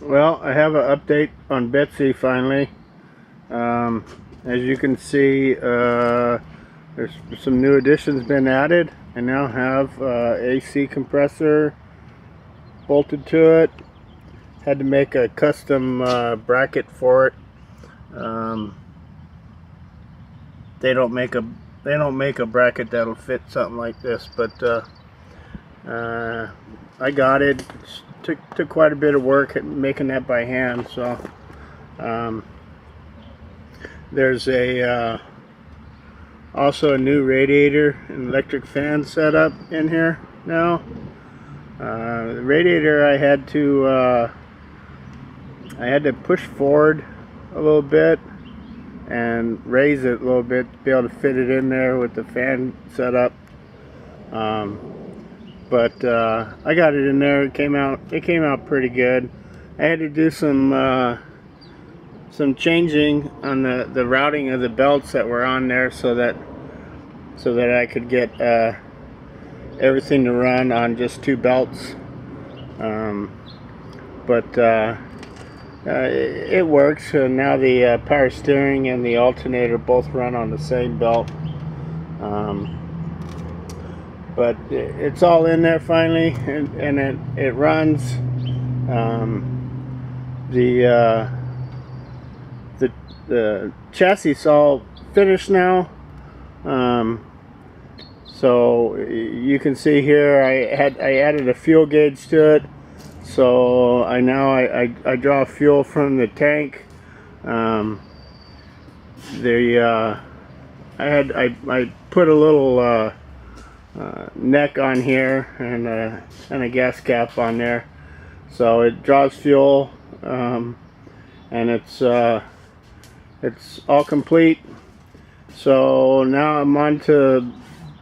Well, I have an update on Betsy finally. As you can see, there's some new additions been added. I now have AC compressor bolted to it. Had to make a custom bracket for it. They don't make a bracket that'll fit something like this, but I got it. Took quite a bit of work at making that by hand. So there's also a new radiator and electric fan setup in here now. The radiator I had to push forward a little bit and raise it a little bit to be able to fit it in there with the fan setup. But I got it in there. It came out pretty good. I had to do some changing on the routing of the belts that were on there so that I could get everything to run on just two belts. It works. Now the power steering and the alternator both run on the same belt. But it's all in there finally, and it runs. The chassis is all finished now. So you can see here I added a fuel gauge to it. So I draw fuel from the tank. I put a little neck on here and a gas cap on there, so it draws fuel, and it's all complete. So now I'm on to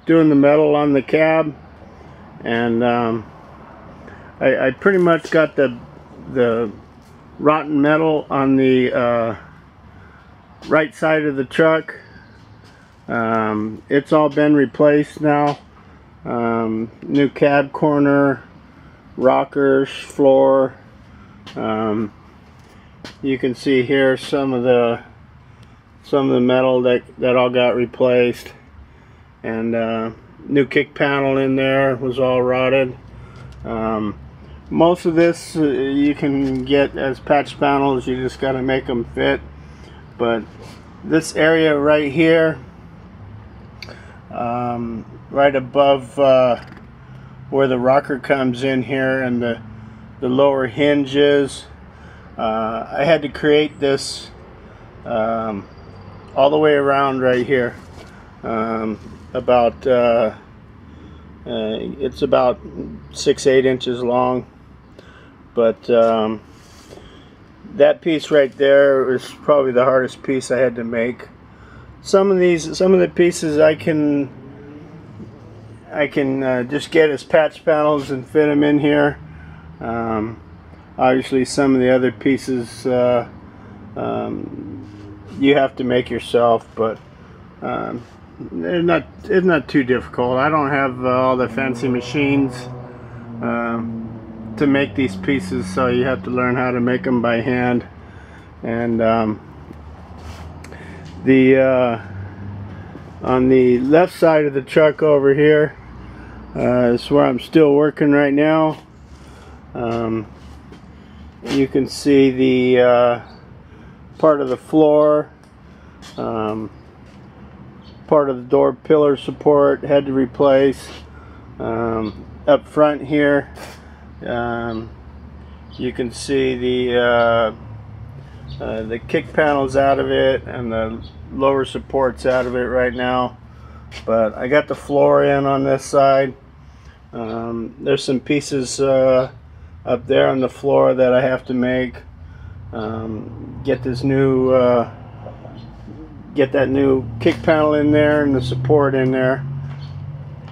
doing the metal on the cab, and I pretty much got the rotten metal on the right side of the truck. It's all been replaced now. New cab corner, rockers, floor. You can see here some of the metal that all got replaced, and new kick panel in there was all rotted. Most of this you can get as patch panels. You just got to make them fit. But this area right here, right above where the rocker comes in here and the lower hinges, I had to create this all the way around right here. It's about 6-8 inches long, but that piece right there is probably the hardest piece I had to make. Some of the pieces I can just get as patch panels and fit them in here. Obviously some of the other pieces you have to make yourself, but it's not too difficult. I don't have all the fancy machines to make these pieces, so you have to learn how to make them by hand. And on the left side of the truck over here is where I'm still working right now. You can see the part of the floor, part of the door pillar support had to replace. Up front here, you can see the kick panels out of it and the lower supports out of it right now. But I got the floor in on this side. There's some pieces up there on the floor that I have to make. Get this new get that new kick panel in there and the support in there,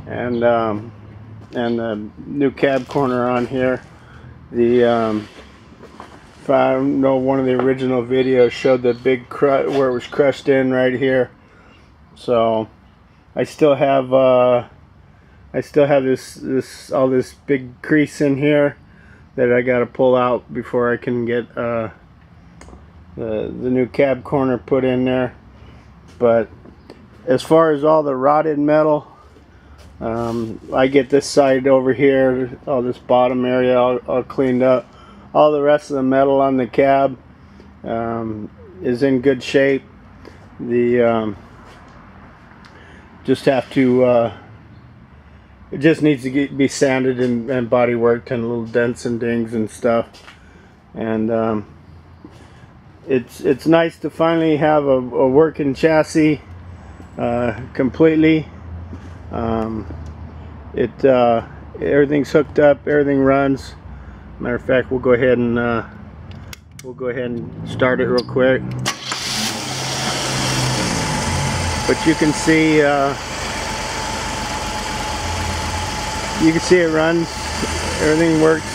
and the new cab corner on here. If I don't know, one of the original videos showed the big where it was crushed in right here. So I still have this all this big crease in here that I got to pull out before I can get the new cab corner put in there. But as far as all the rotted metal, I get this side over here, all this bottom area all cleaned up. All the rest of the metal on the cab is in good shape. The just have to it just needs to be sanded and body worked, and little dents and dings and stuff. And it's nice to finally have a working chassis completely. Everything's hooked up, everything runs. Matter of fact, we'll go ahead and start it real quick. But you can see it runs, everything works.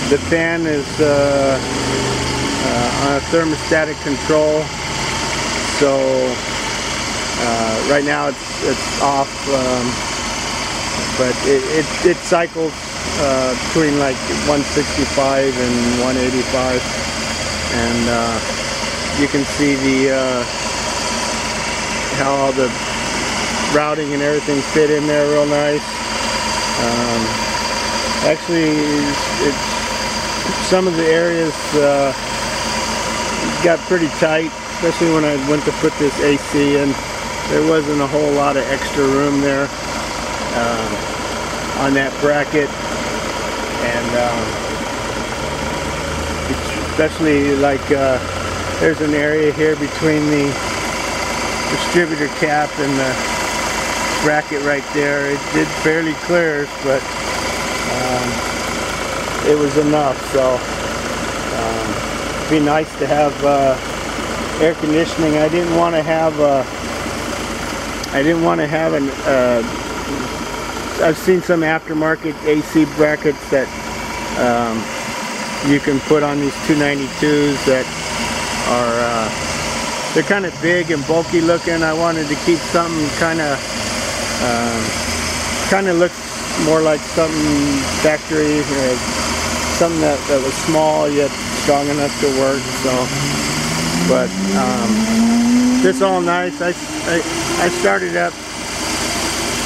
The fan is on a thermostatic control, so right now it's off, but it cycles between like 165 and 185, and you can see how all the routing and everything fit in there real nice. Actually, some of the areas got pretty tight, especially when I went to put this AC in. There wasn't a whole lot of extra room there on that bracket, and especially like there's an area here between the distributor cap and the bracket right there. It did fairly clear, but it was enough. So it'd be nice to have air conditioning. I didn't want to have an I've seen some aftermarket AC brackets that you can put on these 292s that are they're kind of big and bulky looking. I wanted to keep something kind of looks more like something factory, something that was small yet strong enough to work. So, but this all nice. I started up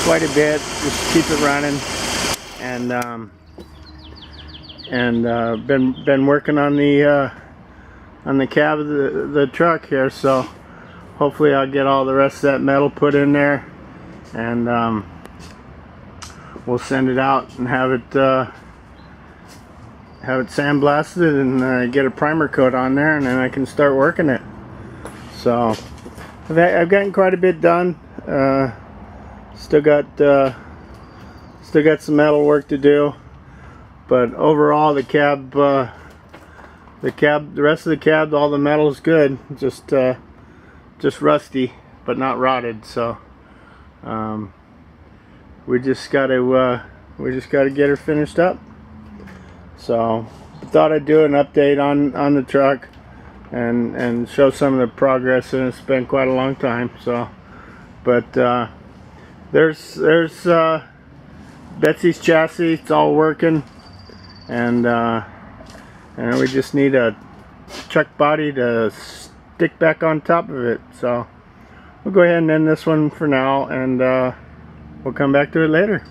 quite a bit, just keep it running, and been working on the cab of the truck here. So hopefully I'll get all the rest of that metal put in there, and we'll send it out and have it sandblasted and get a primer coat on there, and then I can start working it. So I've gotten quite a bit done. Still got some metal work to do, but overall the rest of the cab, all the metal is good. Just rusty, but not rotted. So we just got to get her finished up. So I thought I'd do an update on the truck and show some of the progress, and it's been quite a long time. So, but there's Betsy's chassis. It's all working, and we just need a truck body to stick back on top of it. So we'll go ahead and end this one for now, and we'll come back to it later.